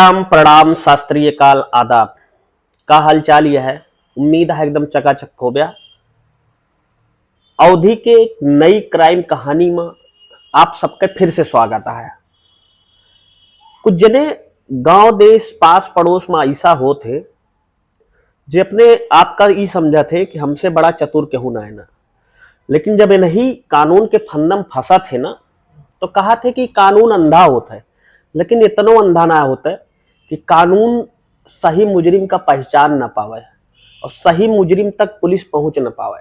राम प्रणाम शास्त्रीय काल आदाब। का हालचाल यह है। उम्मीद है एकदम चकाचक हो गया। अवधि के एक नई क्राइम कहानी में आप सबके फिर से स्वागत है। कुछ जने गांव देश पास पड़ोस में ऐसा हो थे जे अपने आप का ई समझा थे कि हमसे बड़ा चतुर केहू ना है ना, लेकिन जब नहीं कानून के फंदम फंसा थे ना तो कहा थे कि कानून अंधा होता है, लेकिन इतना अंधा ना होता है कि कानून सही मुजरिम का पहचान ना पावे और सही मुजरिम तक पुलिस पहुंच ना पावे।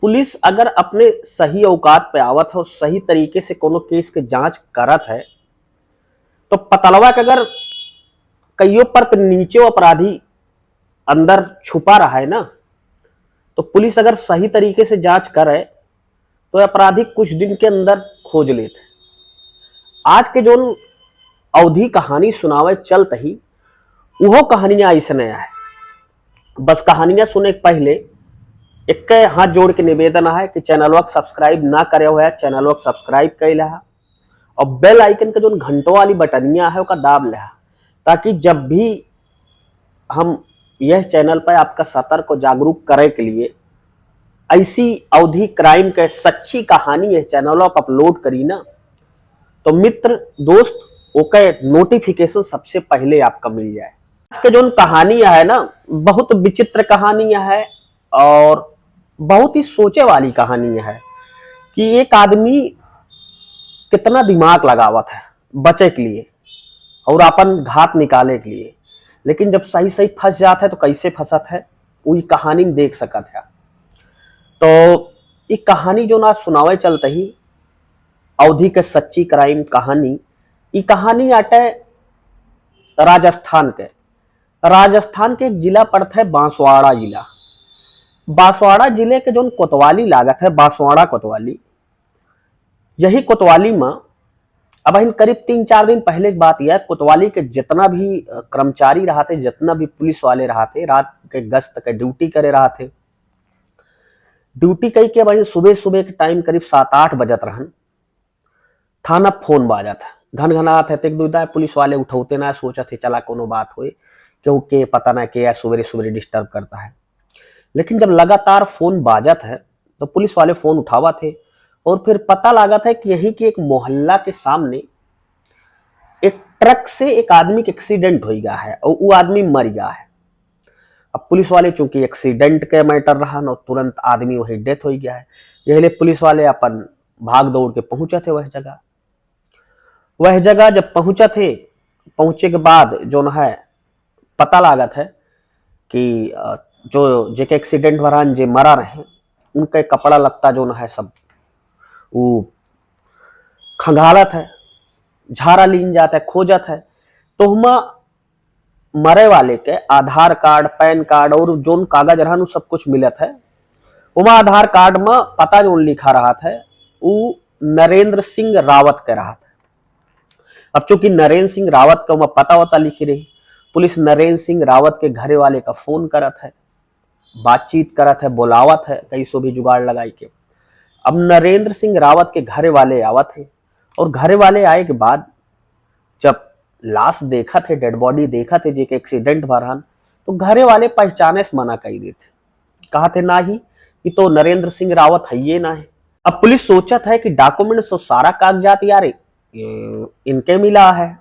पुलिस अगर अपने सही औकात पे आवत है और सही तरीके से कोनो केस के जांच करत है तो पतलवा के अगर कईयों परत नीचे अपराधी अंदर छुपा रहा है ना, तो पुलिस अगर सही तरीके से जांच करे तो अपराधी कुछ दिन के अंदर खोज लेते। आज के जो अवधि कहानी सुनावे चलत ही वो कहानियां ऐसे नया है। बस कहानियां सुने पहले एक हाथ जोड़ के निवेदन है कि चैनल को सब्सक्राइब ना करे हुआ है, चैनल को सब्सक्राइब कर लिया और बेल आइकन के जो घंटों वाली बटनिया है उसका दाब लिया, ताकि जब भी हम यह चैनल पर आपका सतर्क और जागरूक करे के लिए ऐसी अवधि क्राइम के सच्ची कहानी है चैनल पर अपलोड करी ना, तो मित्र दोस्त ओके नोटिफिकेशन सबसे पहले आपका मिल जाए। आज के जो कहानियां है ना बहुत विचित्र कहानियां है और बहुत ही सोचे वाली कहानियां है कि एक आदमी कितना दिमाग लगावत है बचे के लिए और अपन घात निकाले के लिए, लेकिन जब सही सही फंस जाता है तो कैसे फंसत है वही कहानी में देख सकत है। तो ये कहानी जो ना सुनावे चलते ही अवधि के सच्ची क्राइम कहानी, ये कहानी आटे राजस्थान के एक जिला पड़ता है बांसवाड़ा जिला। बांसवाड़ा जिले के जो कोतवाली लागत है बांसवाड़ा कोतवाली, यही कोतवाली में अब इन करीब 3-4 दिन पहले की बात यह कोतवाली के जितना भी कर्मचारी रहा थे, जितना भी पुलिस वाले रहा थे, रात के गश्त के ड्यूटी करे रहा थे। ड्यूटी कई के भाई सुबह सुबह के टाइम करीब 7-8 बजत रहन, थाना फोन बाजत है, घन घनात है। एक दुदा पुलिस वाले उठौते ना, सोचा थे चला कोनो बात होए क्यों के पता ना के सवेरे सवेरे डिस्टर्ब करता है। लेकिन जब लगातार फोन बाजत है तो पुलिस वाले फोन उठावा थे और फिर पता लगा था कि यहीं के एक मोहल्ला के सामने एक ट्रक से एक आदमी का एक्सीडेंट हो गया है और वो आदमी मर गया है। अब पुलिस वाले चूंकि एक्सीडेंट के मैटर रहा ना, तुरंत आदमी वही डेथ हो गया है। यही पुलिस वाले अपन भाग दौड़ के पहुंचे थे वह जगह जब पहुंचे थे, पहुंचे के बाद जो है पता लागत है कि जो जेके एक्सीडेंट वरान जे मरा रहे उनके कपड़ा लत्ता जो है सब वो खंगालत है, झारा लीन जाता है, खोजत है। तो हम मरे वाले के आधार कार्ड, पैन कार्ड और जो कागज रहन सब कुछ मिलत है। उमा आधार कार्ड में पता जो लिखा रहा था वो नरेंद्र सिंह रावत के रहा था। अब चूंकि नरेंद्र सिंह रावत का पता वता लिखी रही, पुलिस नरेंद्र सिंह रावत के घरे वाले का फोन करत है, बातचीत करत है, बुलावत है, कई सो भी जुगाड़ लगाई के। अब नरेंद्र सिंह रावत के घरे वाले आवत है और घरे वाले आए के बाद जब लाश देखा थे, डेड बॉडी देखा थे जेके एक्सीडेंट भरहन, तो घरे वाले पहचाने से मना कर देते, कहा थे ना ही कि तो नरेंद्र सिंह रावत है ये ना है। अब पुलिस सोचत है कि डॉक्यूमेंट्स और सारा कागजात यार इनके मिला है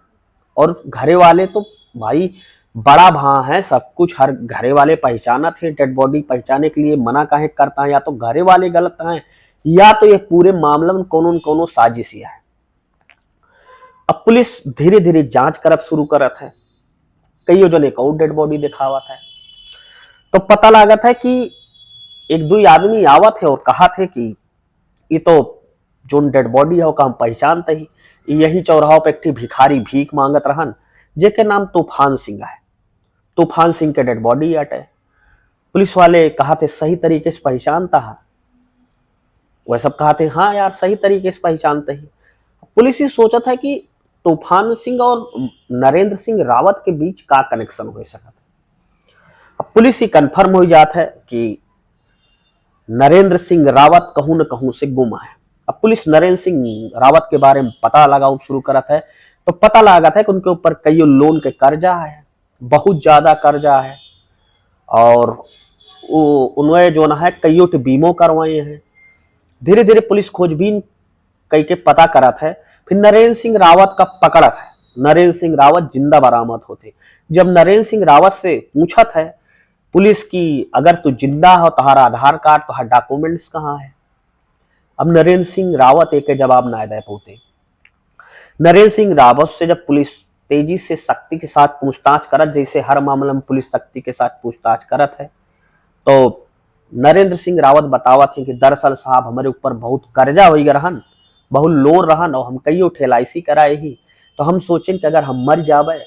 और घरे वाले तो भाई बड़ा भा है, सब कुछ हर घरे वाले पहचाना थे। डेड बॉडी पहचाने के लिए मना काहे करता है, या तो घरे वाले गलत हैं या तो ये पूरे मामले में कोनो न कोनो साजिश है। अब पुलिस धीरे धीरे जांच करब शुरू करत है, कई जन एक और डेड बॉडी दिखावत है। तो पता लागत है कि एक दो आदमी आवत है और कहा थे कि ये तो जो डेड बॉडी है हम पहचानते ही, यही चौराहा पे एक भिखारी भीख मांगत रहन जेके नाम तूफान सिंह है। तूफान सिंह के डेड बॉडी अटे। पुलिस वाले कहा थे सही तरीके से पहचानता है, वह सब कहा थे हाँ यार सही तरीके से पहचानते ही। पुलिस ही सोचा था कि तूफान सिंह और नरेंद्र सिंह रावत के बीच का कनेक्शन हो सकता। अब पुलिस ही कंफर्म हो जाता है कि नरेंद्र सिंह रावत कहूं न कहूं से गुम है। अब पुलिस नरेंद्र सिंह रावत के बारे में पता लगाओ शुरू करत है, तो पता लगा था कि उनके ऊपर कई लोन के कर्जा है, बहुत ज्यादा कर्जा है, और उन्हें जो है कईयों के बीमो करवाए हैं। धीरे धीरे पुलिस खोजबीन कई के पता करत है, फिर नरेंद्र सिंह रावत का पकड़त है। नरेंद्र सिंह रावत जिंदा बरामद होते। जब नरेंद्र सिंह रावत से पूछत है पुलिस की, अगर तू जिंदा हो तुम्हारा आधार कार्ड, तुम्हारा डॉक्यूमेंट्स कहाँ है? अब नरेंद्र सिंह रावत एक जवाब ना दे पाते। नरेंद्र सिंह रावत से जब पुलिस तेजी से सख्ती के साथ पूछताछ करत, जैसे हर मामले में पुलिस सख्ती के साथ पूछताछ करत है, तो नरेंद्र सिंह रावत बतावत है कि दरअसल साहब हमारे ऊपर बहुत कर्जा हो गया रहन, बहुत लोन रहन, और हम कई LIC कराए ही, तो हम सोचें कि अगर हम मर जावे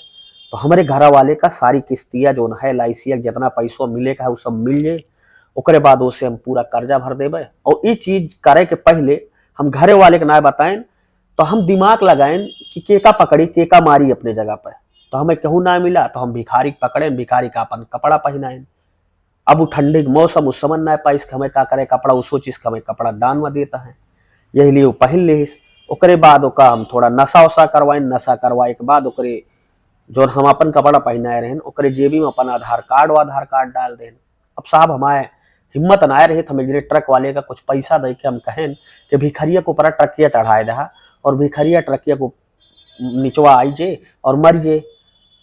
तो हमारे घर वाले का सारी किस्तियां जो है LIC जितना पैसा मिलेगा वो सब मिल जाए, ओकरे बाद उसे हम पूरा कर्जा भर देवे। और ये चीज करे के पहले हम घरे वाले के ना बताएं, तो हम दिमाग लगाएं कि केका पकड़ी केका मारी अपने जगह पर। तो हमें कहूँ ना मिला तो हम भिखारी पकड़े, भिखारी का अपन कपड़ा पहनाए। अब वो ठंडी के मौसम उस समझ ना पाइस हमें का करे कपड़ा, उसो चीज हमें कपड़ा दान में देता है, यही लिए वो पहन ले। ओकरे बाद ओका हम थोड़ा नशा वशा करवाए, नशा करवाए के बाद ओकरे जो हम अपन कपड़ा पहनाए रहे ओकरे जेबी में अपन आधार कार्ड डाल दें। अब साहब हमारे हिम्मत ना रहे तो हमें ट्रक वाले का कुछ पैसा दे के हम कहें कि भिखरिया को ऊपर ट्रकिया चढ़ाए रहा, और भिखरिया ट्रकिया को निचवा आई जे और मर जे।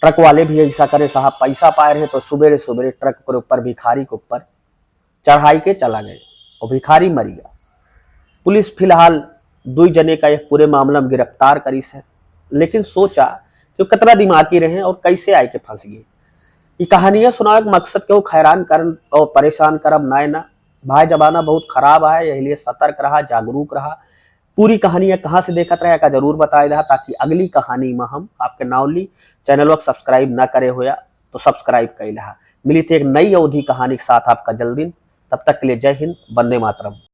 ट्रक वाले भी ऐसा करे साहब, पैसा पाए रहे तो सुबेरे सुबेरे ट्रक के ऊपर भिखारी के ऊपर चढ़ाई के चला गए और भिखारी मर गया। पुलिस फिलहाल 2 जने का एक पूरे मामला में गिरफ्तार करी है, लेकिन सोचा कि कितना दिमागी रहे और कैसे आए के फंस गए। ये कहानियां सुनाने का मकसद के वो हैरान कर और परेशान करब ना भाई, जमाना बहुत खराब है, यही लिए सतर्क रहा, जागरूक रहा। पूरी कहानियां कहाँ से देखत रहे का जरूर बताया रहा, ताकि अगली कहानी में हम आपके नावली चैनल को सब्सक्राइब ना करे होया तो सब्सक्राइब कर रहा। मिली थी एक नई अवधि कहानी के साथ आपका जल्दी। तब तक के लिए जय हिंद, वंदे मातरम।